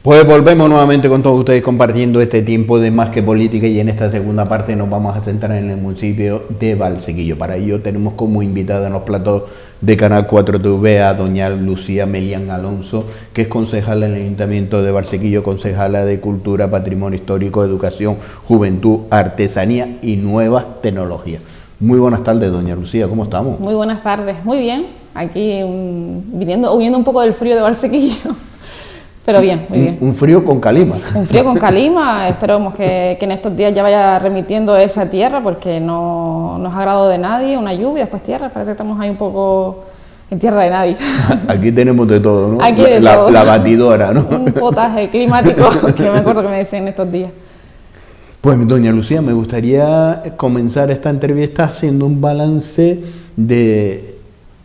Pues volvemos nuevamente con todos ustedes compartiendo este tiempo de Más que Política, y en esta segunda parte nos vamos a centrar en el municipio de Valsequillo. Para ello tenemos como invitada en los platos de Canal 4 TV a doña Lucía Melián Alonso, que es concejala en el Ayuntamiento de Valsequillo, concejala de Cultura, Patrimonio Histórico, Educación, Juventud, Artesanía y Nuevas Tecnologías. Muy buenas tardes, doña Lucía, ¿cómo estamos? Muy buenas tardes, muy bien. Aquí huyendo un poco del frío de Valsequillo. Pero bien, muy bien. Un frío con calima. Un frío con calima. Esperemos que en estos días ya vaya remitiendo esa tierra, porque no es agrado de nadie. Una lluvia, después tierra. Parece que estamos ahí un poco en tierra de nadie. Aquí tenemos de todo, ¿no? Aquí de todo. La batidora, ¿no? Un potaje climático que me acuerdo que me decían estos días. Pues, doña Lucía, me gustaría comenzar esta entrevista haciendo un balance de,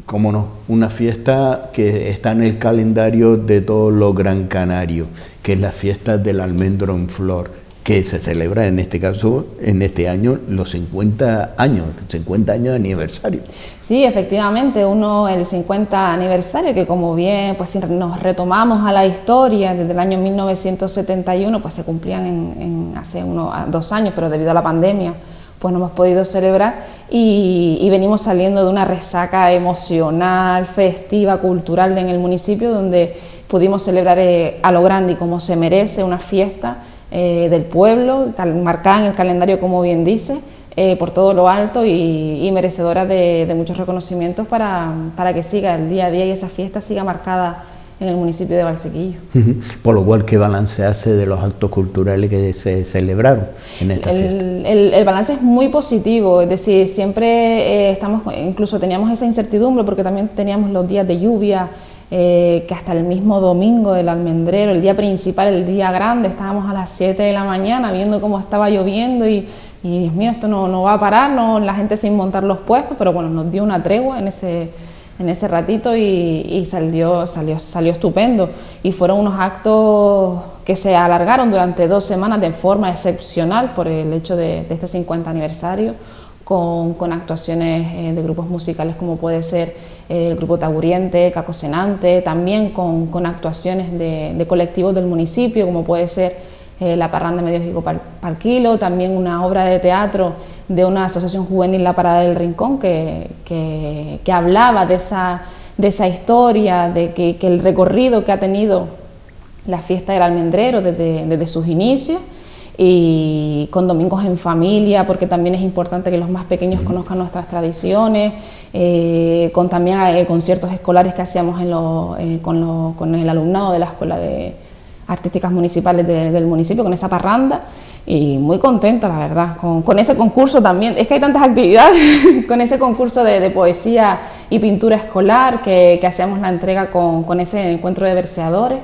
cómo no, una fiesta que está en el calendario de todos los gran canarios, que es la fiesta del almendro en flor, que se celebra en este caso, en este año, los 50 años de aniversario. Sí, efectivamente, el 50 aniversario, que como bien pues si nos retomamos a la historia, desde el año 1971, pues se cumplían hace 2 años, pero debido a la pandemia pues no hemos podido celebrar, y venimos saliendo de una resaca emocional, festiva, cultural en el municipio, donde pudimos celebrar a lo grande y como se merece una fiesta del pueblo, marcada en el calendario, como bien dice, por todo lo alto y merecedora de muchos reconocimientos para que siga el día a día y esa fiesta siga marcada en el municipio de Valsequillo. Por lo cual, ¿qué balance hace de los actos culturales que se celebraron en esta fiesta? El balance es muy positivo, es decir, siempre incluso teníamos esa incertidumbre porque también teníamos los días de lluvia, que hasta el mismo domingo del almendrero, el día principal, el día grande, estábamos a las 7 de la mañana viendo cómo estaba lloviendo y Dios mío, esto no va a parar, la gente sin montar los puestos, pero bueno, nos dio una tregua en ese ratito y salió estupendo, y fueron unos actos que se alargaron durante 2 semanas de forma excepcional por el hecho de este 50 aniversario, con actuaciones de grupos musicales como puede ser el grupo Taburiente, Cacosenante, también con actuaciones de colectivos del municipio como puede ser la Parranda Medio Higo Pal Kilo, también una obra de teatro de una asociación juvenil, La Parada del Rincón, que hablaba de esa historia, de que el recorrido que ha tenido la fiesta del almendrero desde sus inicios, y con domingos en familia, porque también es importante que los más pequeños conozcan nuestras tradiciones, con también conciertos escolares que hacíamos con el alumnado de la Escuela de Artísticas Municipales del municipio, con esa parranda, y muy contenta, la verdad, con ese concurso también. Es que hay tantas actividades, con ese concurso de poesía y pintura escolar, que hacíamos la entrega con ese encuentro de verseadores,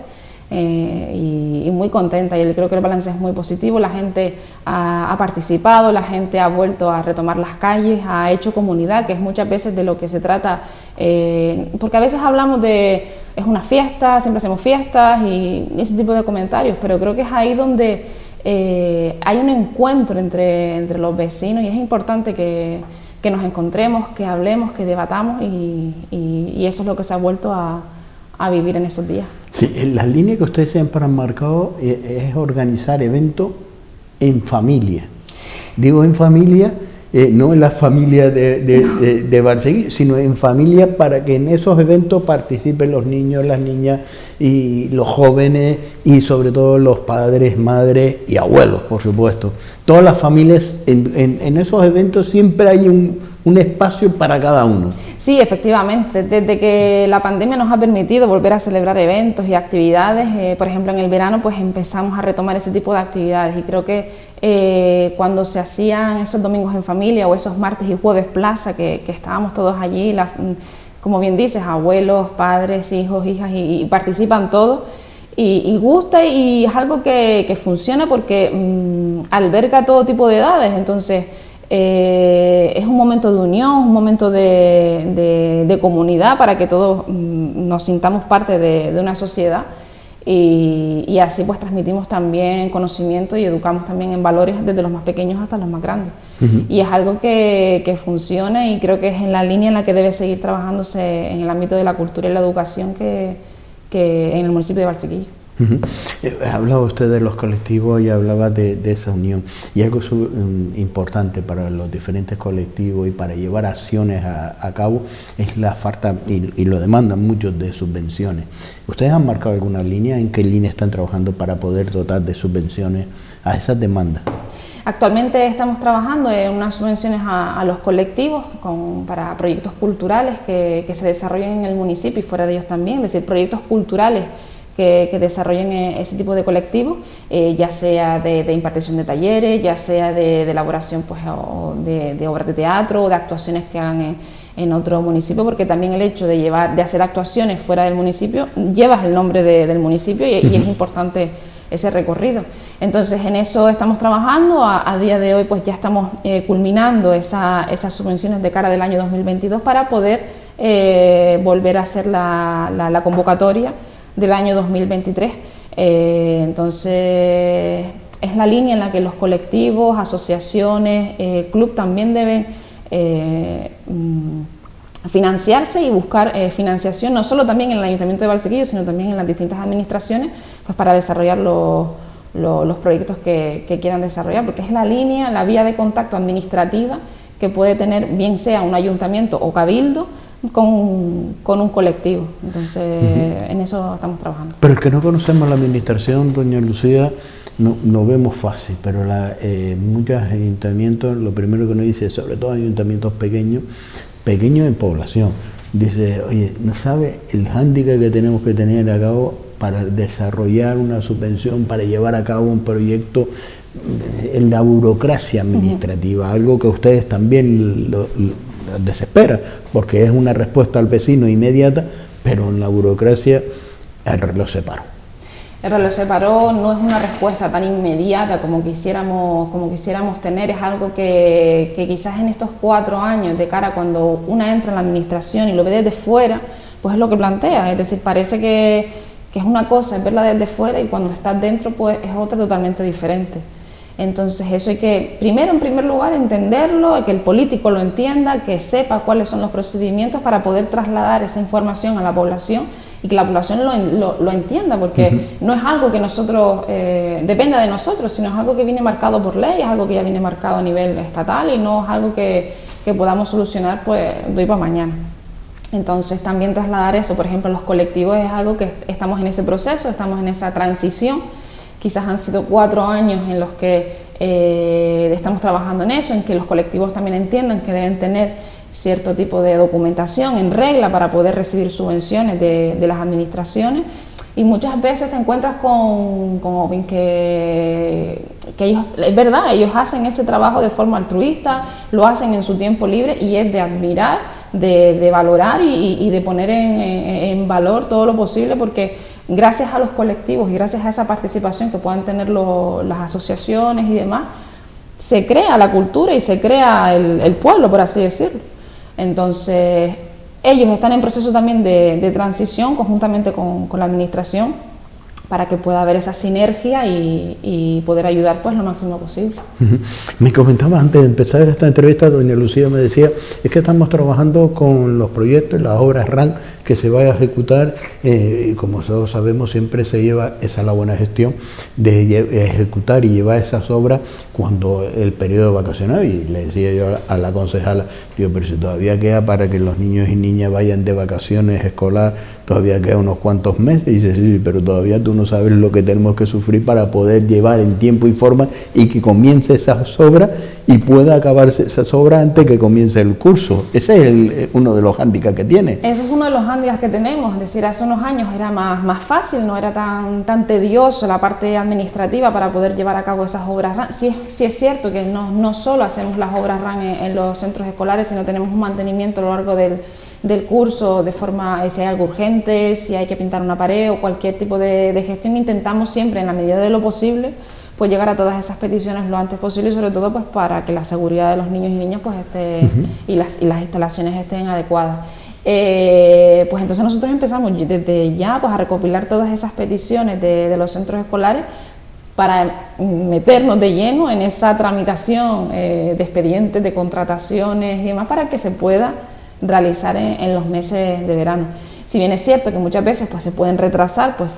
y muy contenta, y creo que el balance es muy positivo. La gente ha participado, la gente ha vuelto a retomar las calles, ha hecho comunidad, que es muchas veces de lo que se trata, porque a veces hablamos es una fiesta, siempre hacemos fiestas y ese tipo de comentarios, pero creo que es ahí donde hay un encuentro entre los vecinos, y es importante que nos encontremos, que hablemos, que debatamos, y eso es lo que se ha vuelto a vivir en estos días. Sí, la línea que ustedes siempre han marcado es organizar eventos en familia. Digo en familia, no en la familia de Valsequillo, sino en familia, para que en esos eventos participen los niños, las niñas y los jóvenes, y sobre todo los padres, madres y abuelos, por supuesto. Todas las familias, en esos eventos siempre hay un espacio para cada uno. Sí, efectivamente, desde que la pandemia nos ha permitido volver a celebrar eventos y actividades, por ejemplo en el verano pues empezamos a retomar ese tipo de actividades, y creo que cuando se hacían esos domingos en familia o esos martes y jueves plaza, que estábamos todos allí, como bien dices, abuelos, padres, hijos, hijas, y participan todos, y gusta, y es algo que funciona porque alberga todo tipo de edades. Entonces es un momento de unión, un momento de comunidad, para que todos nos sintamos parte de una sociedad, y así pues transmitimos también conocimiento y educamos también en valores desde los más pequeños hasta los más grandes. Y es algo que funciona, y creo que es en la línea en la que debe seguir trabajándose en el ámbito de la cultura y la educación que en el municipio de Valsequillo. Uh-huh. Hablaba usted de los colectivos y hablaba de esa unión. Y algo importante para los diferentes colectivos y para llevar acciones a cabo es la falta, y lo demandan muchos, de subvenciones. ¿Ustedes han marcado alguna línea? ¿En qué línea están trabajando para poder dotar de subvenciones a esas demandas? Actualmente estamos trabajando en unas subvenciones a los colectivos para proyectos culturales que se desarrollen en el municipio y fuera de ellos también, es decir, proyectos culturales que desarrollen ese tipo de colectivos, ya sea de impartición de talleres, ya sea de elaboración pues, de obras de teatro o de actuaciones que hagan en otro municipio, porque también el hecho de hacer actuaciones fuera del municipio, llevas el nombre del municipio y es importante ese recorrido. Entonces en eso estamos trabajando, a día de hoy pues ya estamos culminando esas subvenciones de cara del año 2022 para poder volver a hacer la convocatoria del año 2023. Entonces es la línea en la que los colectivos, asociaciones, club también deben financiarse y buscar financiación, no solo también en el Ayuntamiento de Valsequillo, sino también en las distintas administraciones, pues para desarrollar los proyectos que quieran desarrollar, porque es la línea, la vía de contacto administrativa que puede tener, bien sea un ayuntamiento o cabildo, con un colectivo. Entonces, en eso estamos trabajando. Pero el que no conocemos la administración, doña Lucía, no vemos fácil, pero muchos ayuntamientos, lo primero que uno dice, sobre todo ayuntamientos pequeños en población, dice, oye, ¿no sabe el hándicap que tenemos que tener a cabo para desarrollar una subvención, para llevar a cabo un proyecto en la burocracia administrativa? Algo que ustedes también lo desespera, porque es una respuesta al vecino inmediata, pero en la burocracia el reloj se paró. El reloj se paró, no es una respuesta tan inmediata como quisiéramos tener, es algo que quizás en estos 4 años, de cara a cuando una entra en la administración y lo ve desde fuera, pues es lo que plantea, es decir, parece que es una cosa, es verla desde fuera, y cuando estás dentro pues es otra totalmente diferente. Entonces eso hay que, primero, en primer lugar, entenderlo, que el político lo entienda, que sepa cuáles son los procedimientos para poder trasladar esa información a la población y que la población lo entienda, porque no es algo que nosotros, dependa de nosotros, sino es algo que viene marcado por ley, es algo que ya viene marcado a nivel estatal y no es algo que podamos solucionar pues de hoy para mañana. Entonces también trasladar eso, por ejemplo, los colectivos es algo que estamos en ese proceso, estamos en esa transición. Quizás han sido 4 años en los que estamos trabajando en eso, en que los colectivos también entiendan que deben tener cierto tipo de documentación en regla para poder recibir subvenciones de las administraciones, y muchas veces te encuentras con que ellos, es verdad, ellos hacen ese trabajo de forma altruista, lo hacen en su tiempo libre y es de admirar, de valorar y de poner en valor todo lo posible, porque gracias a los colectivos y gracias a esa participación que puedan tener las asociaciones y demás, se crea la cultura y se crea el pueblo, por así decirlo. Entonces, ellos están en proceso también de transición conjuntamente con la administración para que pueda haber esa sinergia y poder ayudar pues lo máximo posible. Me comentaba antes de empezar esta entrevista, doña Lucía me decía, es que estamos trabajando con los proyectos, las obras RAN que se vaya a ejecutar, y como todos sabemos siempre se lleva esa la buena gestión de ejecutar y llevar esas obras cuando el periodo vacacional, y le decía yo a la concejala, pero si todavía queda para que los niños y niñas vayan de vacaciones escolar, todavía queda unos cuantos meses, y dice, sí, pero todavía tú no sabes lo que tenemos que sufrir para poder llevar en tiempo y forma y que comience esas obras y pueda acabarse esas obras antes que comience el curso. Ese es uno de los hándicaps que tiene. Eso es uno de los hándicaps que tenemos, es decir, hace unos años era más fácil, no era tan tedioso la parte administrativa para poder llevar a cabo esas obras RAN. Sí es cierto que no solo hacemos las obras RAN en los centros escolares, sino tenemos un mantenimiento a lo largo del curso de forma, si hay algo urgente, si hay que pintar una pared o cualquier tipo de gestión, intentamos siempre en la medida de lo posible pues llegar a todas esas peticiones lo antes posible, y sobre todo pues para que la seguridad de los niños y niñas pues esté y las instalaciones estén adecuadas. Pues entonces nosotros empezamos desde ya pues a recopilar todas esas peticiones de los centros escolares para meternos de lleno en esa tramitación de expedientes, de contrataciones y demás, para que se pueda realizar en los meses de verano. Si bien es cierto que muchas veces pues se pueden retrasar pues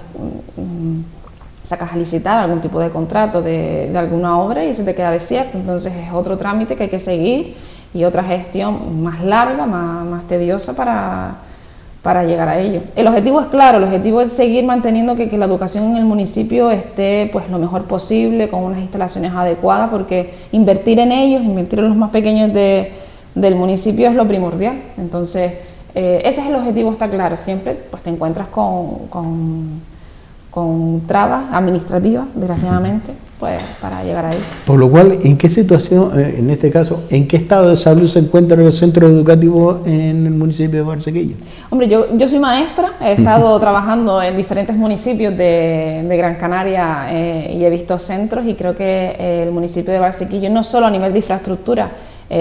sacas a licitar algún tipo de contrato de alguna obra y se te queda desierto, entonces es otro trámite que hay que seguir y otra gestión más larga, más tediosa para llegar a ello. El objetivo es claro, el objetivo es seguir manteniendo que la educación en el municipio esté pues lo mejor posible, con unas instalaciones adecuadas, porque invertir en ellos, invertir en los más pequeños del municipio es lo primordial. Entonces, ese es el objetivo, está claro. Siempre pues te encuentras con trabas administrativas, desgraciadamente, pues para llegar ahí. Por lo cual, ¿en qué situación, en este caso, en qué estado de salud se encuentran los centros educativos en el municipio de Barsequillo? Hombre, yo soy maestra, he estado trabajando en diferentes municipios de Gran Canaria y he visto centros, y creo que el municipio de Barsequillo, no solo a nivel de infraestructura,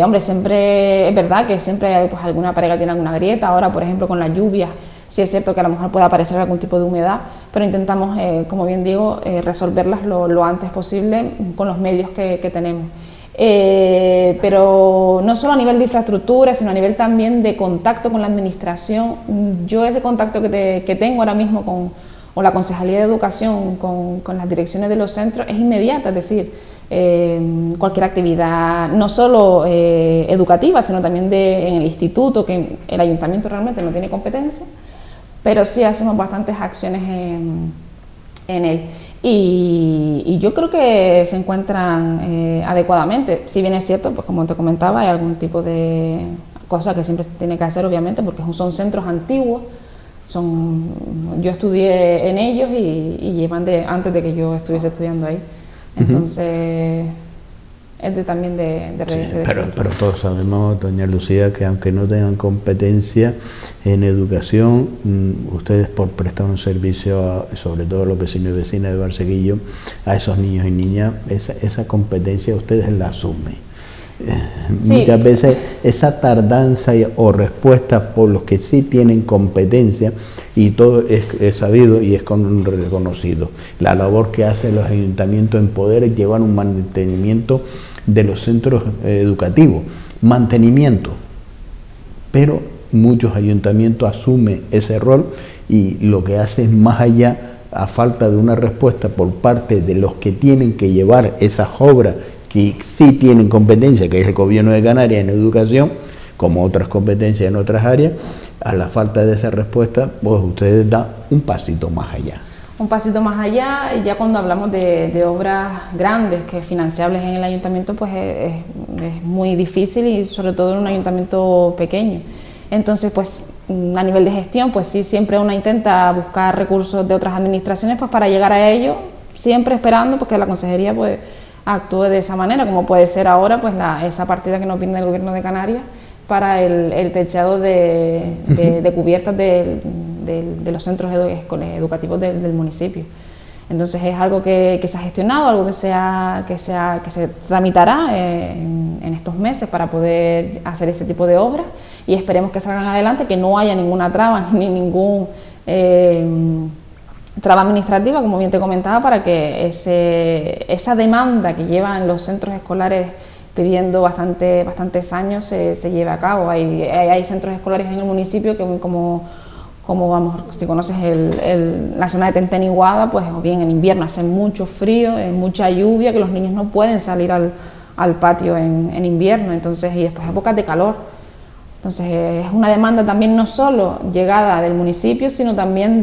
hombre, siempre es verdad que siempre hay pues alguna pared que tiene alguna grieta. Ahora, por ejemplo, con las lluvias, sí es cierto que a lo mejor puede aparecer algún tipo de humedad, pero intentamos, como bien digo, resolverlas lo antes posible con los medios que tenemos. Pero no solo a nivel de infraestructura, sino a nivel también de contacto con la administración. Yo ese contacto que tengo ahora mismo con la Concejalía de Educación, con las direcciones de los centros, es inmediata, es decir, cualquier actividad, no solo educativa, sino también en el instituto, que el ayuntamiento realmente no tiene competencia, pero sí hacemos bastantes acciones en él. Y yo creo que se encuentran adecuadamente. Si bien es cierto, pues como te comentaba, hay algún tipo de cosa que siempre se tiene que hacer, obviamente, porque son centros antiguos. Yo estudié en ellos y llevan antes de que yo estuviese estudiando ahí. Entonces, es también pero todos sabemos, doña Lucía, que aunque no tengan competencia en educación, ustedes por prestar un servicio, sobre todo a los vecinos y vecinas de Barsequillo, a esos niños y niñas, esa competencia ustedes la asumen. Sí. Muchas veces esa tardanza o respuesta por los que sí tienen competencia, y todo es sabido y es reconocido, la labor que hacen los ayuntamientos en poder llevar un mantenimiento de los centros educativos, mantenimiento, pero muchos ayuntamientos asumen ese rol y lo que hacen más allá, a falta de una respuesta por parte de los que tienen que llevar esas obras que sí tienen competencia, que es el gobierno de Canarias en educación, como otras competencias en otras áreas. A la falta de esa respuesta, pues ustedes dan un pasito más allá. Un pasito más allá, y ya cuando hablamos de obras grandes, que financiables en el ayuntamiento, pues es muy difícil, y sobre todo en un ayuntamiento pequeño. Entonces, pues a nivel de gestión, pues sí, siempre uno intenta buscar recursos de otras administraciones pues para llegar a ello, siempre esperando porque la consejería pues actúe de esa manera, como puede ser ahora pues esa partida que nos brinda el gobierno de Canarias para el techado de cubiertas de los centros educativos del municipio. Entonces es algo que se ha gestionado, algo que se tramitará en estos meses para poder hacer ese tipo de obras, y esperemos que salgan adelante, que no haya ninguna traba ni ningún traba administrativa, como bien te comentaba, para que esa demanda que llevan los centros escolares pidiendo bastantes años se lleve a cabo. Hay centros escolares en el municipio que como vamos, si conoces la zona de Tenteniguada, pues o bien en invierno hace mucho frío, mucha lluvia, que los niños no pueden salir al patio en invierno, entonces, y después épocas de calor. Entonces es una demanda también no solo llegada del municipio, sino también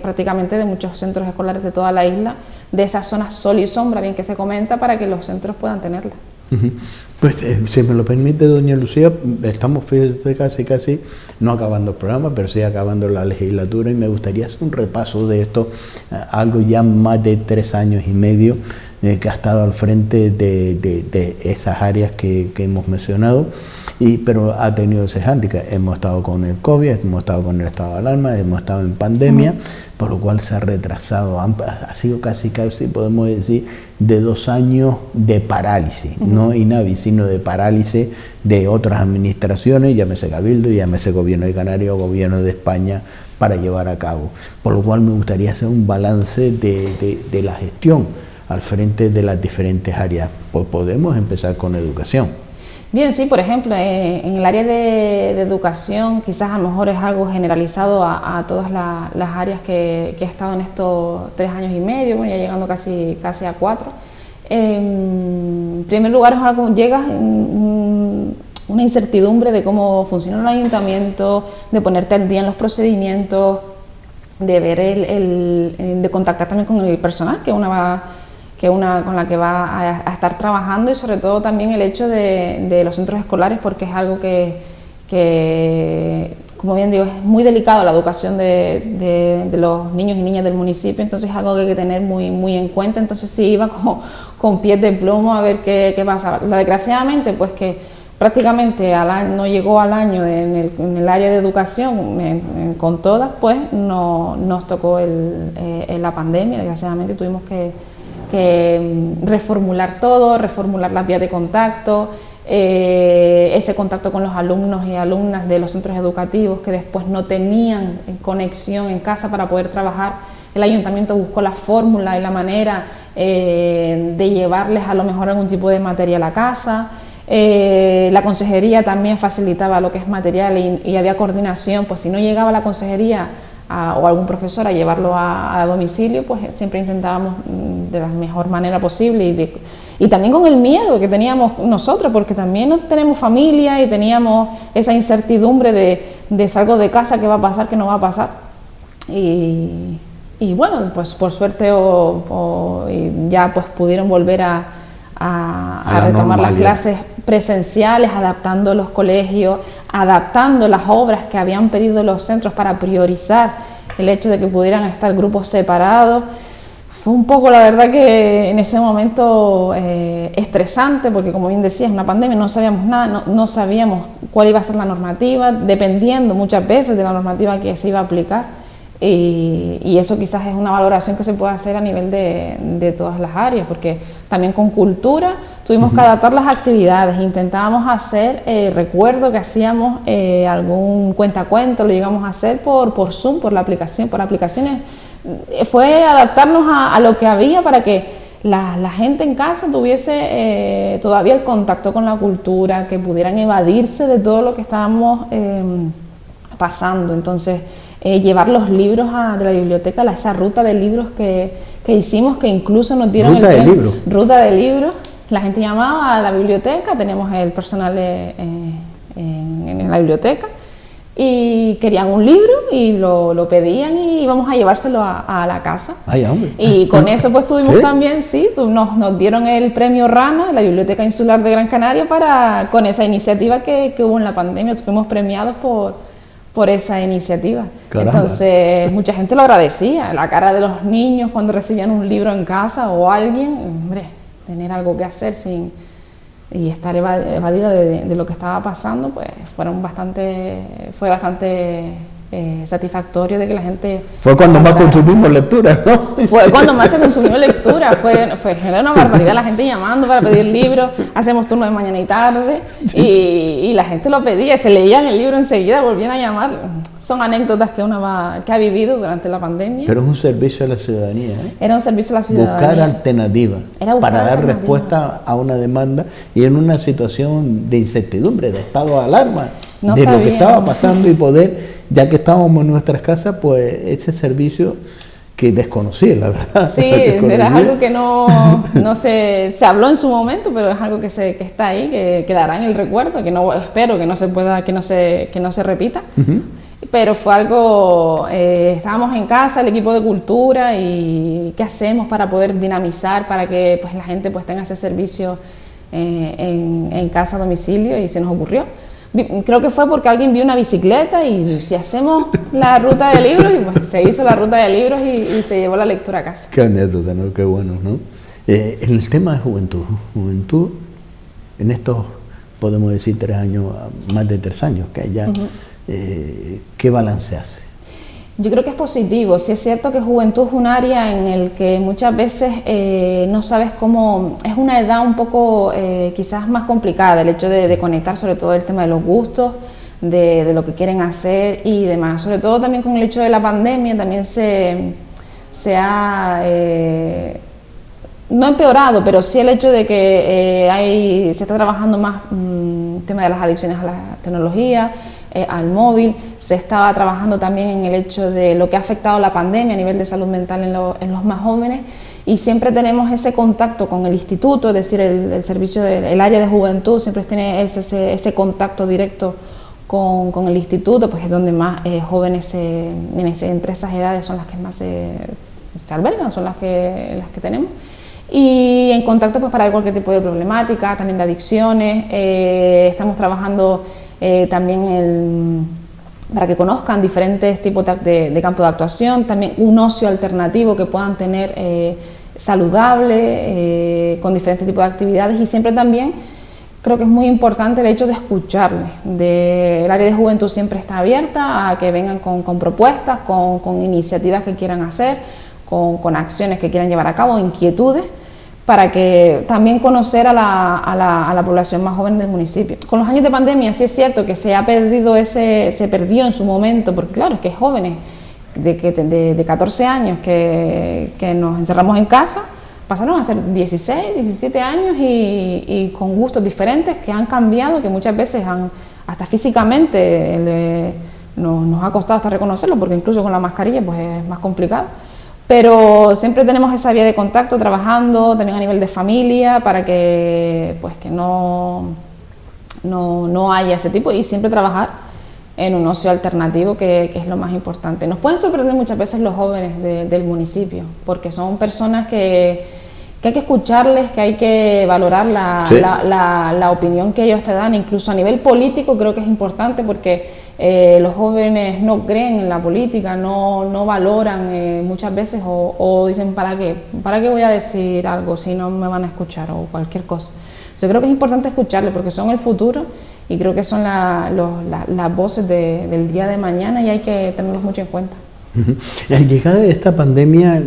prácticamente de muchos centros escolares de toda la isla, de esas zonas sol y sombra, bien que se comenta, para que los centros puedan tenerla. Pues si me lo permite, doña Lucía, estamos casi no acabando el programa, pero sí acabando la legislatura, y me gustaría hacer un repaso de esto, algo ya más de 3 años y medio que ha estado al frente de esas áreas que hemos mencionado, pero ha tenido ese hándicap. Hemos estado con el COVID, hemos estado con el estado de alarma, hemos estado en pandemia, por lo cual se ha retrasado, ha sido casi podemos decir, de 2 años de parálisis, no INAVI, sino de parálisis de otras administraciones, llámese Cabildo, llámese Gobierno de Canarias o Gobierno de España, para llevar a cabo. Por lo cual me gustaría hacer un balance de la gestión al frente de las diferentes áreas. Pues podemos empezar con educación. Bien, sí, por ejemplo, en el área de educación, quizás a lo mejor es algo generalizado a todas las áreas que he estado en estos 3 años y medio, bueno, ya llegando casi a 4. En primer lugar, es algo, llega una incertidumbre de cómo funciona el ayuntamiento, de ponerte al día en los procedimientos, de ver de contactar también con el personal con la que va a estar trabajando, y sobre todo también el hecho de los centros escolares, porque es algo que, como bien digo, es muy delicado la educación de los niños y niñas del municipio, entonces es algo que hay que tener muy en cuenta. Entonces sí iba con pies de plomo a ver qué pasaba. Desgraciadamente, pues que prácticamente no llegó al año en el área de educación con todas, pues nos tocó la pandemia. Desgraciadamente tuvimos que reformular todo, reformular las vías de contacto, ese contacto con los alumnos y alumnas de los centros educativos que después no tenían conexión en casa para poder trabajar. El ayuntamiento buscó la fórmula y la manera de llevarles a lo mejor algún tipo de material a casa. La consejería también facilitaba lo que es material y había coordinación, pues si no llegaba la consejería o algún profesor a llevarlo a domicilio, pues siempre intentábamos de la mejor manera posible, y también con el miedo que teníamos nosotros, porque también no tenemos familia y teníamos esa incertidumbre de salgo de casa, qué va a pasar, qué no va a pasar. Y bueno, pues por suerte ya pues pudieron volver a retomar las clases presenciales, adaptando los colegios, adaptando las obras que habían pedido los centros para priorizar el hecho de que pudieran estar grupos separados. Fue un poco, la verdad, que en ese momento estresante, porque como bien decía, es una pandemia, no sabíamos nada, no sabíamos cuál iba a ser la normativa, dependiendo muchas veces de la normativa que se iba a aplicar. Y eso quizás es una valoración que se puede hacer a nivel de todas las áreas, porque también con cultura tuvimos que adaptar las actividades, intentábamos hacer, recuerdo que hacíamos algún cuentacuento, lo llegamos a hacer por Zoom, por aplicaciones. Fue adaptarnos a lo que había para que la gente en casa tuviese todavía el contacto con la cultura, que pudieran evadirse de todo lo que estábamos pasando. Entonces, llevar los libros de la biblioteca, esa ruta de libros que hicimos, que incluso nos dieron ruta de libros. La gente llamaba a la biblioteca, teníamos el personal en la biblioteca, y querían un libro y lo pedían y íbamos a llevárselo a la casa. Ay, hombre. Y con eso pues tuvimos también, nos dieron el premio Rana, la Biblioteca Insular de Gran Canaria, con esa iniciativa que hubo en la pandemia. Fuimos premiados por esa iniciativa. Caramba. Entonces mucha gente lo agradecía, la cara de los niños cuando recibían un libro en casa o alguien, hombre, tener algo que hacer y estar evadida de lo que estaba pasando, pues fue bastante satisfactorio de que la gente... Fue cuando más consumimos lectura, ¿no? Fue cuando más se consumió lectura, era una barbaridad, la gente llamando para pedir libros, hacemos turno de mañana y tarde, y la gente lo pedía, se leían el libro enseguida, volvían a llamar. Son anécdotas que que ha vivido durante la pandemia. Pero es un servicio a la ciudadanía, ¿eh? Era un servicio a la ciudadanía. Buscar alternativas para dar respuesta a una demanda y en una situación de incertidumbre, de estado de alarma, lo que estaba pasando, y poder, ya que estábamos en nuestras casas, pues ese servicio que desconocía, la verdad. Sí, era algo que no se habló en su momento, pero es algo que está ahí, que quedará en el recuerdo, espero que no se repita. Pero fue algo, estábamos en casa, el equipo de cultura, y qué hacemos para poder dinamizar, para que pues la gente pues tenga ese servicio en casa a domicilio, y se nos ocurrió. Creo que fue porque alguien vio una bicicleta y si hacemos la ruta de libros, y pues se hizo la ruta de libros y se llevó la lectura a casa. Qué anécdota, ¿no? Qué bueno, ¿no? En el tema de juventud, en estos, podemos decir, 3 años, más de 3 años, que ya... ¿qué balance hace? Yo creo que es positivo. Sí es cierto que juventud es un área en el que muchas veces no sabes cómo, es una edad un poco quizás más complicada, el hecho de conectar, sobre todo el tema de los gustos, de lo que quieren hacer y demás. Sobre todo también con el hecho de la pandemia también se ha no empeorado, pero sí el hecho de que se está trabajando más tema de las adicciones a la tecnología, al móvil. Se estaba trabajando también en el hecho de lo que ha afectado la pandemia a nivel de salud mental en los más jóvenes, y siempre tenemos ese contacto con el instituto, es decir, el servicio el área de juventud siempre tiene ese contacto directo con el instituto, pues es donde más jóvenes entre esas edades son las que más se albergan, son las que tenemos, y en contacto pues para cualquier tipo de problemática, también de adicciones. Estamos trabajando también para que conozcan diferentes tipos de campo de actuación, también un ocio alternativo que puedan tener saludable, con diferentes tipos de actividades, y siempre también creo que es muy importante el hecho de escucharles. El área de juventud siempre está abierta a que vengan con propuestas, con iniciativas que quieran hacer, con acciones que quieran llevar a cabo, inquietudes, para que también conocer a la población más joven del municipio. Con los años de pandemia sí es cierto que se perdió en su momento, porque claro, es que jóvenes de 14 años que nos encerramos en casa, pasaron a ser 16, 17 años y con gustos diferentes que han cambiado, que muchas veces hasta físicamente nos ha costado hasta reconocerlo, porque incluso con la mascarilla pues es más complicado. Pero siempre tenemos esa vía de contacto trabajando también a nivel de familia para que no haya ese tipo, y siempre trabajar en un ocio alternativo que es lo más importante. Nos pueden sorprender muchas veces los jóvenes del municipio, porque son personas que hay que escucharles, que hay que valorar la opinión que ellos te dan, incluso a nivel político creo que es importante, porque los jóvenes no creen en la política, no valoran muchas veces, o dicen ¿para qué voy a decir algo si no me van a escuchar? O cualquier cosa. Yo creo que es importante escucharles porque son el futuro, y creo que son las voces del día de mañana, y hay que tenerlos mucho en cuenta. La llegada de esta pandemia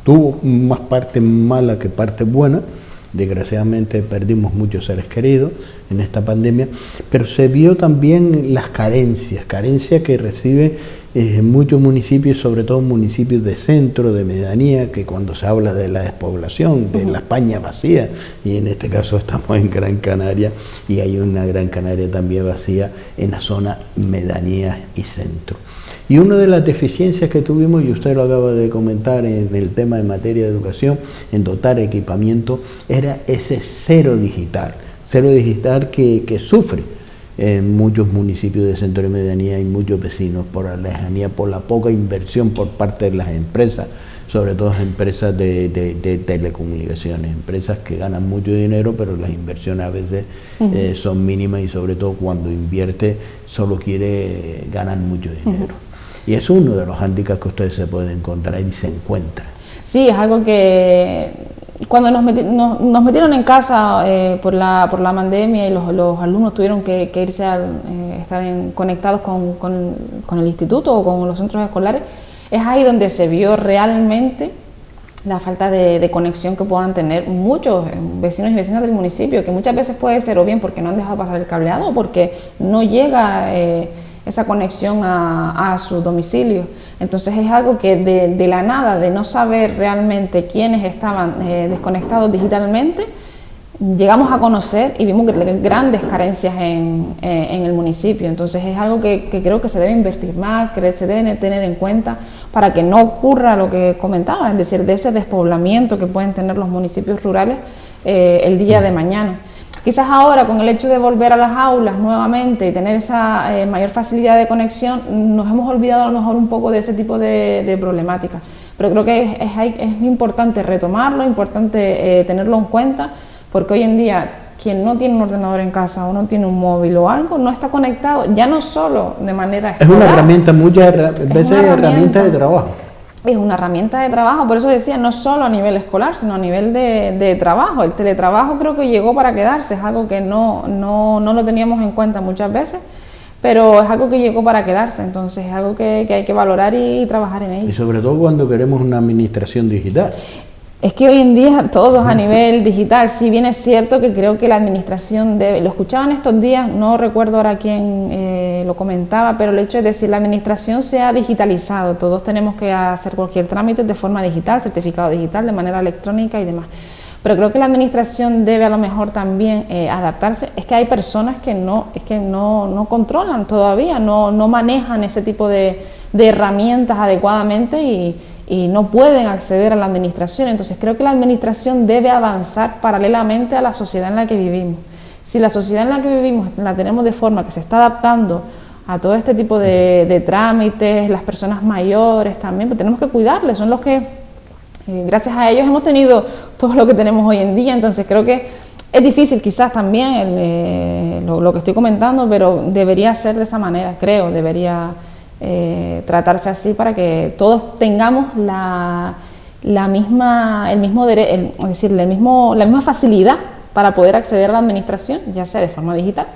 tuvo más parte mala que parte buena. Desgraciadamente perdimos muchos seres queridos en esta pandemia, pero se vio también las carencias que reciben muchos municipios, sobre todo municipios de centro, de medianía, que cuando se habla de la despoblación, de la España vacía, y en este caso estamos en Gran Canaria, y hay una Gran Canaria también vacía en la zona medianía y centro. Y una de las deficiencias que tuvimos, y usted lo acaba de comentar en el tema de materia de educación, en dotar equipamiento, era ese cero digital que sufre en muchos municipios de centro y medianía y muchos vecinos por la lejanía, por la poca inversión por parte de las empresas, sobre todo empresas de telecomunicaciones, empresas que ganan mucho dinero, pero las inversiones a veces son mínimas, y sobre todo cuando invierte solo quiere ganar mucho dinero. Y es uno de los hándicaps que ustedes se pueden encontrar y se encuentran. Sí, es algo que cuando nos metieron en casa por la pandemia, y los alumnos tuvieron que irse a estar conectados con el instituto o con los centros escolares, es ahí donde se vio realmente la falta de conexión que puedan tener muchos vecinos y vecinas del municipio, que muchas veces puede ser o bien porque no han dejado pasar el cableado, o porque no llega esa conexión a su domicilio. Entonces es algo que de la nada, de no saber realmente quiénes estaban desconectados digitalmente, llegamos a conocer y vimos grandes carencias en el municipio. Entonces es algo que creo que se debe invertir más, que se debe tener en cuenta para que no ocurra lo que comentaba, es decir, de ese despoblamiento que pueden tener los municipios rurales el día de mañana. Quizás ahora, con el hecho de volver a las aulas nuevamente y tener esa mayor facilidad de conexión, nos hemos olvidado a lo mejor un poco de ese tipo de problemáticas. Pero creo que es importante retomarlo, importante tenerlo en cuenta, porque hoy en día quien no tiene un ordenador en casa o no tiene un móvil o algo, no está conectado, ya no solo de manera escolar. Es una herramienta, muchas veces es herramienta de trabajo. Es una herramienta de trabajo, por eso decía, no solo a nivel escolar, sino a nivel de trabajo. El teletrabajo creo que llegó para quedarse, es algo que no lo teníamos en cuenta muchas veces, pero es algo que llegó para quedarse, entonces es algo que hay que valorar y trabajar en ello. Y sobre todo cuando queremos una administración digital. Es que hoy en día todos a nivel digital, si bien es cierto que creo que la administración debe, lo escuchaba en estos días, no recuerdo ahora quién lo comentaba, pero el hecho es decir, la administración se ha digitalizado, todos tenemos que hacer cualquier trámite de forma digital, certificado digital, de manera electrónica y demás. Pero creo que la administración debe a lo mejor también adaptarse. Es que hay personas que no controlan todavía, no manejan ese tipo de herramientas adecuadamente y no pueden acceder a la administración. Entonces creo que la administración debe avanzar paralelamente a la sociedad en la que vivimos. Si la sociedad en la que vivimos la tenemos de forma que se está adaptando a todo este tipo de trámites, las personas mayores también, pues tenemos que cuidarles, son los que, gracias a ellos hemos tenido todo lo que tenemos hoy en día. Entonces creo que es difícil quizás también lo que estoy comentando, pero debería ser de esa manera, creo, debería tratarse así para que todos tengamos la misma facilidad para poder acceder a la administración, ya sea de forma digital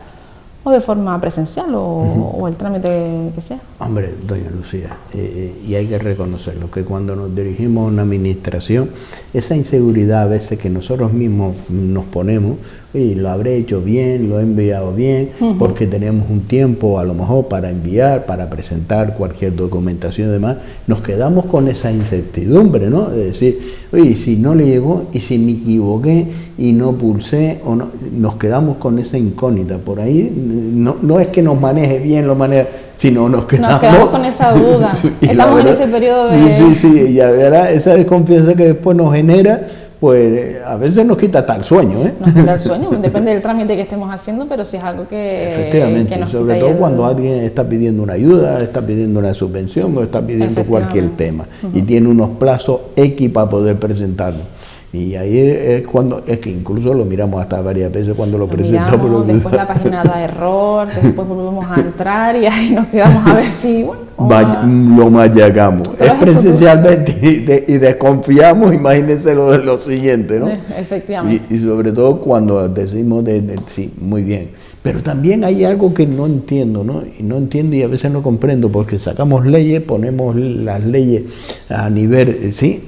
o de forma presencial o el trámite que sea. Hombre, doña Lucía, y hay que reconocerlo, que cuando nos dirigimos a una administración, esa inseguridad a veces que nosotros mismos nos ponemos, y lo habré hecho bien, lo he enviado bien, porque tenemos un tiempo a lo mejor para enviar, para presentar cualquier documentación y demás, nos quedamos con esa incertidumbre, ¿no? De decir, oye, si no le llegó, y si me equivoqué y no pulsé, o no, nos quedamos con esa incógnita. Por ahí no es que nos maneje bien, lo maneja, sino nos quedamos con esa duda. Estamos en ese periodo de... Sí, y ya verá, esa desconfianza que después nos genera, pues a veces nos quita hasta el sueño, ¿eh? Nos quita el sueño, depende del trámite que estemos haciendo, pero si es algo que... Efectivamente, que nos sobre quita todo cuando alguien está pidiendo una ayuda, está pidiendo una subvención o está pidiendo cualquier tema y tiene unos plazos X para poder presentarlo. Y ahí es cuando, es que incluso lo miramos hasta varias veces cuando lo presentamos. Después la página da error, después volvemos a entrar y ahí nos quedamos a ver si, lo machacamos. Es presencialmente y desconfiamos, imagínense lo siguiente, ¿no? Efectivamente. Y sobre todo cuando decimos sí, muy bien. Pero también hay algo que no entiendo, ¿no? Y no entiendo y a veces no comprendo, porque sacamos leyes, ponemos las leyes a nivel, sí,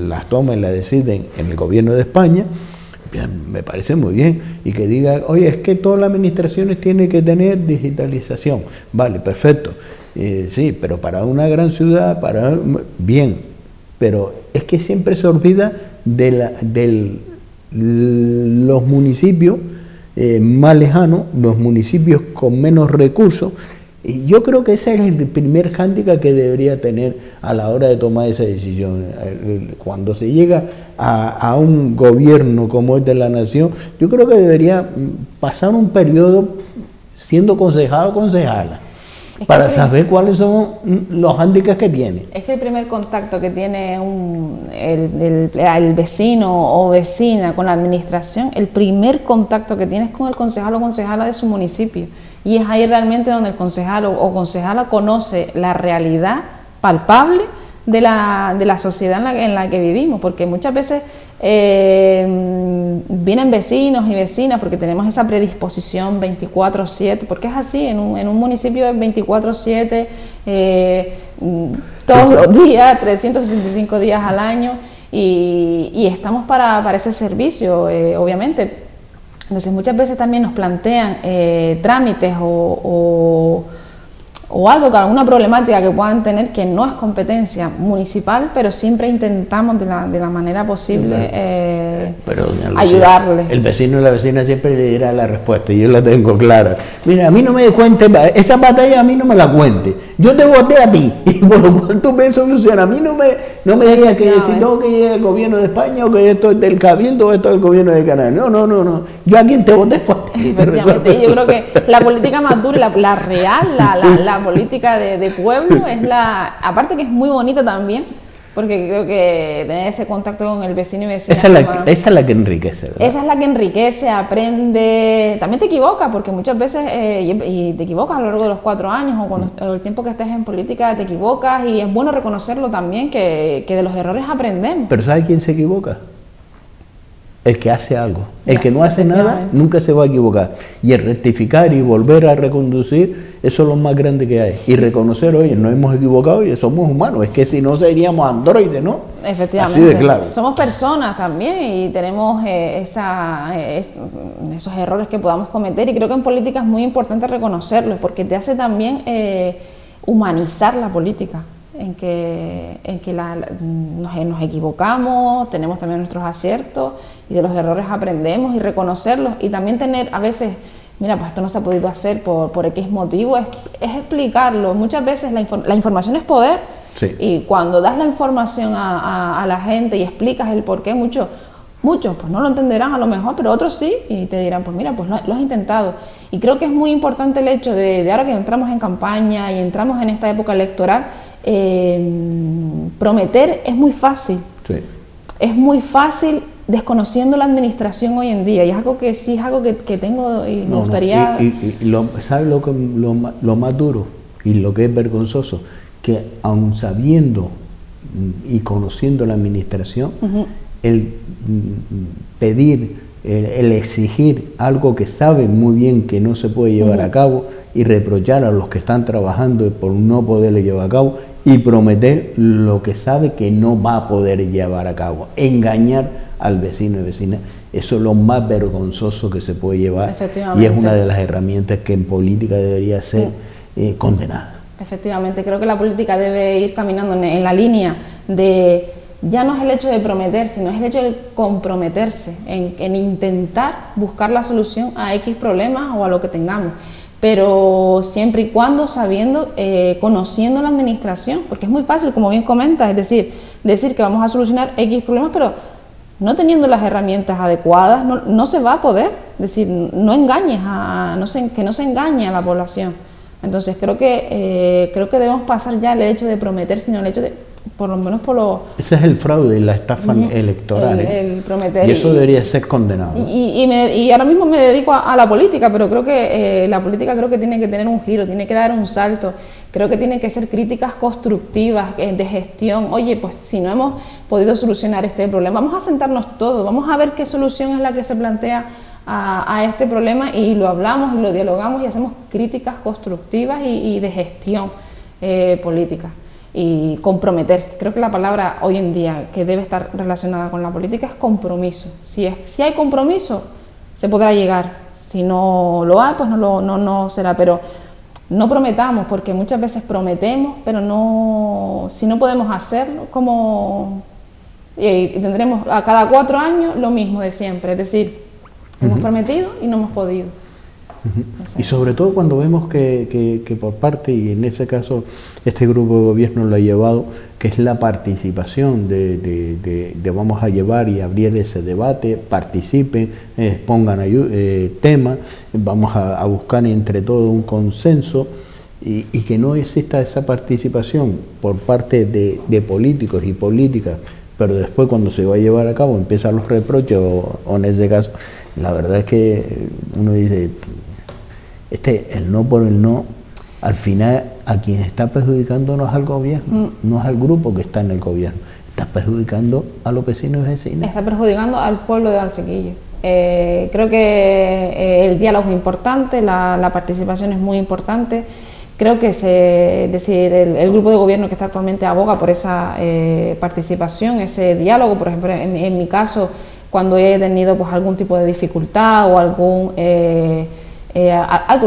las toman y las deciden en el gobierno de España, me parece muy bien, y que diga, oye, es que todas las administraciones tienen que tener digitalización. Vale, perfecto, sí, pero para una gran ciudad, bien, pero es que siempre se olvida de los municipios más lejanos, los municipios con menos recursos. Y yo creo que ese es el primer hándicap que debería tener a la hora de tomar esa decisión. Cuando se llega a un gobierno como el de la nación, yo creo que debería pasar un periodo siendo concejal o concejala, para saber cuáles son los hándicaps que tiene. Es que el primer contacto que tiene el vecino o vecina con la administración, el primer contacto que tiene es con el concejal o concejala de su municipio. Y es ahí realmente donde el concejal o concejala conoce la realidad palpable de la sociedad en la que vivimos, porque muchas veces vienen vecinos y vecinas porque tenemos esa predisposición 24/7, porque es así, en un municipio es 24/7, todos los días, 365 días al año, y estamos para ese servicio, obviamente. Entonces muchas veces también nos plantean trámites o algo, alguna problemática que puedan tener que no es competencia municipal, pero siempre intentamos de la manera posible pero, ayudarle. El vecino y la vecina siempre le dirá la respuesta, y yo la tengo clara. Mira, a mí no me cuente, esa batalla a mí no me la cuente. Yo te voté a ti, y por lo cual tú me solucionas. A mí no me digas que si tengo que llegar al gobierno de España o que esto es del Cabildo o esto es del gobierno de Canarias. No. Yo a quien te voté fue a ti. Efectivamente, y yo creo que la política más dura, la real, la política de pueblo es aparte que es muy bonita también, porque creo que tener ese contacto con el vecino y vecina. Esa es la que enriquece, ¿verdad? Esa es la que enriquece, aprende, también te equivocas, porque muchas veces, y te equivocas a lo largo de los 4 años o el tiempo que estés en política, te equivocas, y es bueno reconocerlo también, que de los errores aprendemos. Pero ¿sabe quién se equivoca? El que hace algo. El que no hace nada nunca se va a equivocar. Y el rectificar y volver a reconducir, eso es lo más grande que hay. Y reconocer, oye, nos hemos equivocado y somos humanos. Es que si no seríamos androides, ¿no? Efectivamente. Así de claro. Somos personas también y tenemos esos errores que podamos cometer. Y creo que en política es muy importante reconocerlos, porque te hace también humanizar la política. nos equivocamos, tenemos también nuestros aciertos y de los errores aprendemos y reconocerlos, y también tener a veces, mira, pues esto no se ha podido hacer por X motivo, es explicarlo. Muchas veces la información es poder, sí. Y cuando das la información a la gente y explicas el por qué, muchos pues no lo entenderán a lo mejor, pero otros sí, y te dirán, pues mira, pues lo has intentado. Y creo que es muy importante el hecho de ahora que entramos en campaña y entramos en esta época electoral, prometer es muy fácil. Sí. Es muy fácil desconociendo la administración hoy en día, y es algo que sí es algo que tengo y me gustaría... ¿Sabes lo más duro y lo que es vergonzoso? Que aun sabiendo y conociendo la administración, el pedir, el exigir algo que saben muy bien que no se puede llevar a cabo, y reprochar a los que están trabajando por no poderlo llevar a cabo, y prometer lo que sabe que no va a poder llevar a cabo, engañar al vecino y vecina, eso es lo más vergonzoso que se puede llevar, y es una de las herramientas que en política debería ser condenada. Efectivamente, creo que la política debe ir caminando en la línea de, ya no es el hecho de prometer, sino es el hecho de comprometerse en intentar buscar la solución a X problemas o a lo que tengamos, pero siempre y cuando sabiendo, conociendo la administración, porque es muy fácil, como bien comentas, es decir que vamos a solucionar X problemas, pero no teniendo las herramientas adecuadas, no se va a poder. Es decir, no engañes que no se engañe a la población. Entonces creo que debemos pasar ya el hecho de prometer, sino el hecho de, por lo menos Ese es el fraude, la estafa electoral. El prometer. Y eso debería ser condenado. Y ahora mismo me dedico a la política, pero creo que la política tiene que tener un giro, tiene que dar un salto. Creo que tiene que ser críticas constructivas de gestión. Oye, pues si no hemos podido solucionar este problema, vamos a sentarnos todos, vamos a ver qué solución es la que se plantea a este problema, y lo hablamos y lo dialogamos y hacemos críticas constructivas y de gestión política. Y comprometerse, creo que la palabra hoy en día que debe estar relacionada con la política es compromiso. Si hay compromiso, se podrá llegar. Si no lo hay, pues no será, pero no prometamos, porque muchas veces prometemos, pero si no podemos hacerlo, y tendremos a cada 4 años lo mismo de siempre, es decir, hemos prometido y no hemos podido. Y sobre todo cuando vemos que por parte, y en ese caso este grupo de gobierno lo ha llevado, que es la participación de vamos a llevar y abrir ese debate, participen, pongan temas, vamos a buscar entre todos un consenso, y que no exista esa participación por parte de políticos y políticas, pero después cuando se va a llevar a cabo empiezan los reproches, o en ese caso, la verdad es que uno dice, el no por el no, al final a quien está perjudicando no es al gobierno, no es al grupo que está en el gobierno, está perjudicando a los vecinos y vecinas. Está perjudicando al pueblo de Valsequillo. Creo que el diálogo es importante, la participación es muy importante. Creo que el grupo de gobierno que está actualmente aboga por esa participación, ese diálogo. Por ejemplo, en mi caso, cuando he tenido pues algún tipo de dificultad o algo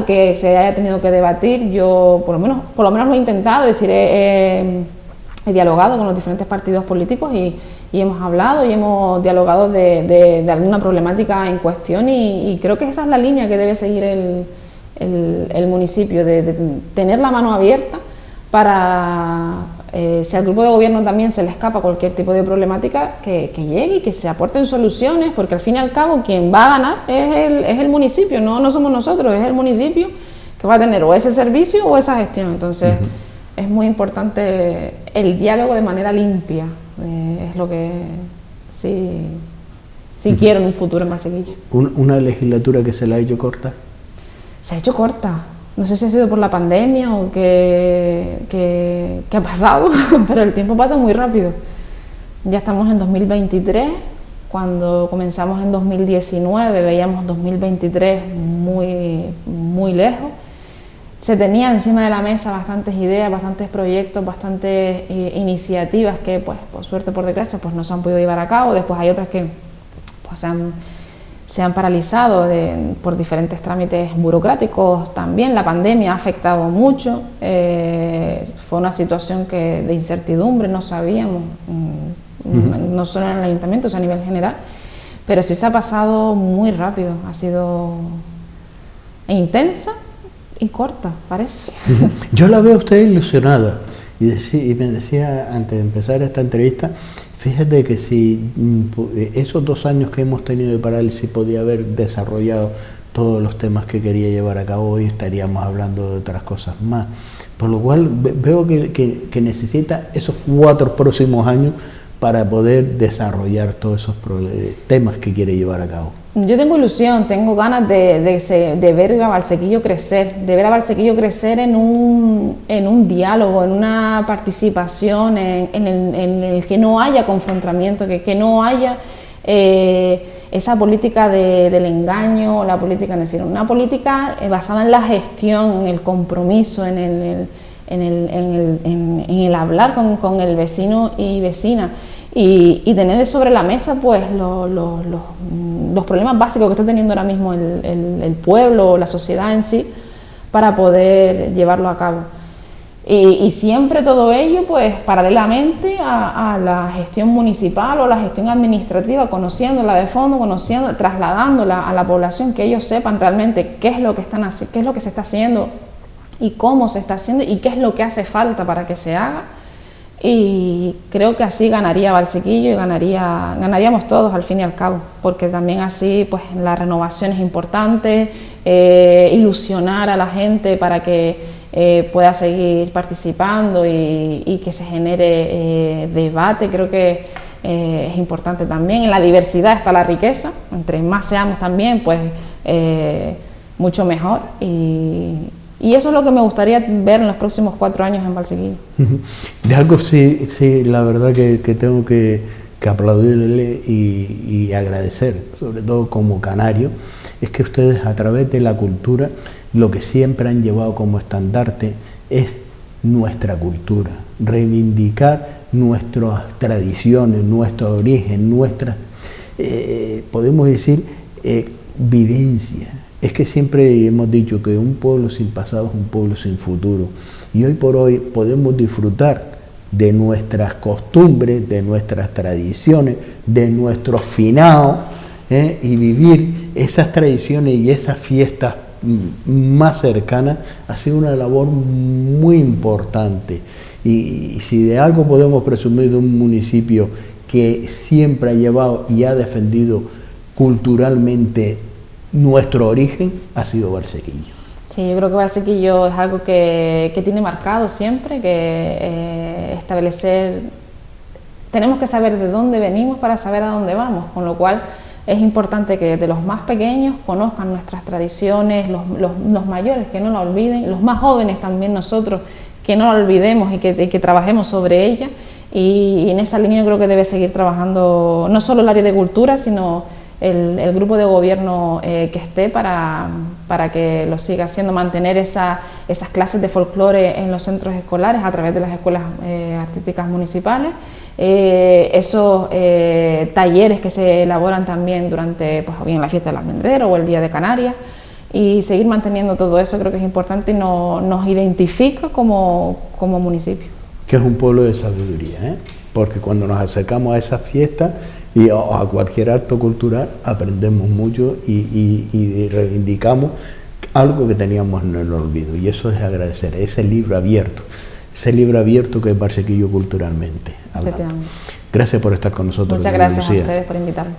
que se haya tenido que debatir, yo por lo menos lo he intentado, he dialogado con los diferentes partidos políticos y hemos hablado y hemos dialogado de alguna problemática en cuestión, y creo que esa es la línea que debe seguir el municipio, de tener la mano abierta para, si al grupo de gobierno también se le escapa cualquier tipo de problemática, que llegue y que se aporten soluciones, porque al fin y al cabo quien va a ganar es el municipio, no somos nosotros, es el municipio que va a tener o ese servicio o esa gestión. Entonces es muy importante el diálogo de manera limpia, es lo que sí quiero en un futuro en Valsequillo. ¿Una legislatura que se la ha hecho corta? Se ha hecho corta. No sé si ha sido por la pandemia o qué ha pasado, pero el tiempo pasa muy rápido. Ya estamos en 2023, cuando comenzamos en 2019 veíamos 2023 muy lejos. Se tenía encima de la mesa bastantes ideas, bastantes proyectos, bastantes iniciativas que, pues, por suerte, por desgracia, pues no se han podido llevar a cabo. Después hay otras que pues, se han paralizado por diferentes trámites burocráticos. También la pandemia ha afectado mucho, fue una situación de incertidumbre, no sabíamos, no solo en el ayuntamiento, sino a nivel general, pero sí se ha pasado muy rápido, ha sido intensa y corta, parece. Yo la veo a usted ilusionada y me decía antes de empezar esta entrevista, fíjate que si esos 2 años que hemos tenido de parálisis podía haber desarrollado todos los temas que quería llevar a cabo, hoy estaríamos hablando de otras cosas más. Por lo cual veo que necesita esos 4 próximos años para poder desarrollar todos esos temas que quiere llevar a cabo. Yo tengo ilusión, tengo ganas de ver a Valsequillo crecer, en un diálogo, en una participación, en el que no haya confrontamiento, que no haya esa política del engaño, o la política, es decir, una política basada en la gestión, en el compromiso, en el hablar con el vecino y vecina. Y tener sobre la mesa pues los problemas básicos que está teniendo ahora mismo el pueblo o la sociedad en sí, para poder llevarlo a cabo. Y siempre todo ello pues paralelamente a la gestión municipal o la gestión administrativa, conociéndola de fondo, trasladándola a la población, que ellos sepan realmente qué es lo que se está haciendo y cómo se está haciendo y qué es lo que hace falta para que se haga. Y creo que así ganaría Valsequillo y ganaríamos todos al fin y al cabo, porque también así pues la renovación es importante, ilusionar a la gente para que pueda seguir participando y que se genere debate. Creo que es importante también. En la diversidad está la riqueza, entre más seamos también pues mucho mejor, y eso es lo que me gustaría ver en los próximos 4 años en Valsequillo. De algo sí, la verdad que tengo que aplaudirle y agradecer, sobre todo como canario, es que ustedes a través de la cultura, lo que siempre han llevado como estandarte es nuestra cultura, reivindicar nuestras tradiciones, nuestro origen, nuestras, podemos decir, vivencias. Es que siempre hemos dicho que un pueblo sin pasado es un pueblo sin futuro, y hoy por hoy podemos disfrutar de nuestras costumbres, de nuestras tradiciones, de nuestros finados, y vivir esas tradiciones y esas fiestas más cercanas ha sido una labor muy importante. Y si de algo podemos presumir de un municipio que siempre ha llevado y ha defendido culturalmente nuestro origen, ha sido Valsequillo. Sí, yo creo que Valsequillo es algo que tiene marcado siempre, que establecer, tenemos que saber de dónde venimos para saber a dónde vamos, con lo cual es importante que desde los más pequeños conozcan nuestras tradiciones, los mayores que no la olviden, los más jóvenes también nosotros que no la olvidemos y que trabajemos sobre ella, y en esa línea yo creo que debe seguir trabajando no solo el área de cultura, sino el grupo de gobierno que esté para que lo siga haciendo, mantener esas clases de folclore en los centros escolares a través de las escuelas artísticas municipales, esos talleres que se elaboran también durante pues, bien la fiesta del almendrero o el Día de Canarias, y seguir manteniendo todo eso creo que es importante y nos identifica como municipio. Que es un pueblo de sabiduría, porque cuando nos acercamos a esas fiestas y a cualquier acto cultural aprendemos mucho y reivindicamos algo que teníamos en el olvido, y eso es agradecer ese libro abierto que es Valsequillo culturalmente hablando. Gracias por estar con nosotros. Muchas gracias a ustedes por invitarme.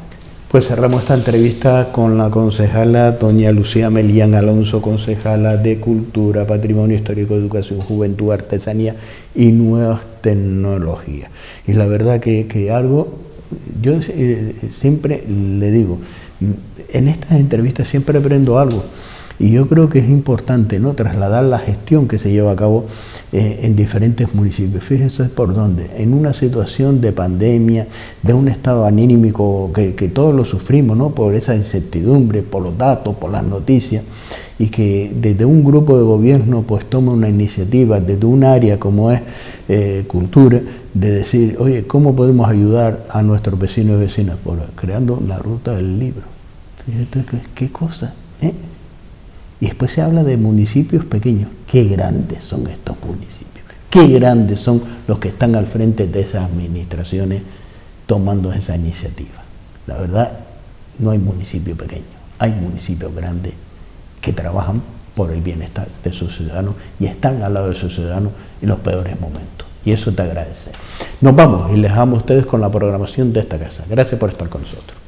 Pues cerramos esta entrevista con la concejala doña Lucía Melián Alonso, concejala de Cultura, Patrimonio Histórico, Educación, Juventud, Artesanía y Nuevas Tecnologías. Y la verdad que algo, yo siempre le digo, en estas entrevistas siempre aprendo algo, y yo creo que es importante, ¿no?, trasladar la gestión que se lleva a cabo en diferentes municipios. Fíjense por dónde, en una situación de pandemia, de un estado anímico que todos lo sufrimos, ¿no?, por esa incertidumbre, por los datos, por las noticias, y que desde un grupo de gobierno pues toma una iniciativa desde un área como es cultura, de decir, oye, ¿cómo podemos ayudar a nuestros vecinos y vecinas? Creando la ruta del libro. ¿Qué cosa? Y después se habla de municipios pequeños. Qué grandes son estos municipios. Qué grandes son los que están al frente de esas administraciones tomando esa iniciativa. La verdad, no hay municipio pequeño. Hay municipios grandes que trabajan por el bienestar de sus ciudadanos y están al lado de sus ciudadanos en los peores momentos. Y eso te agradece. Nos vamos y les dejamos a ustedes con la programación de esta casa. Gracias por estar con nosotros.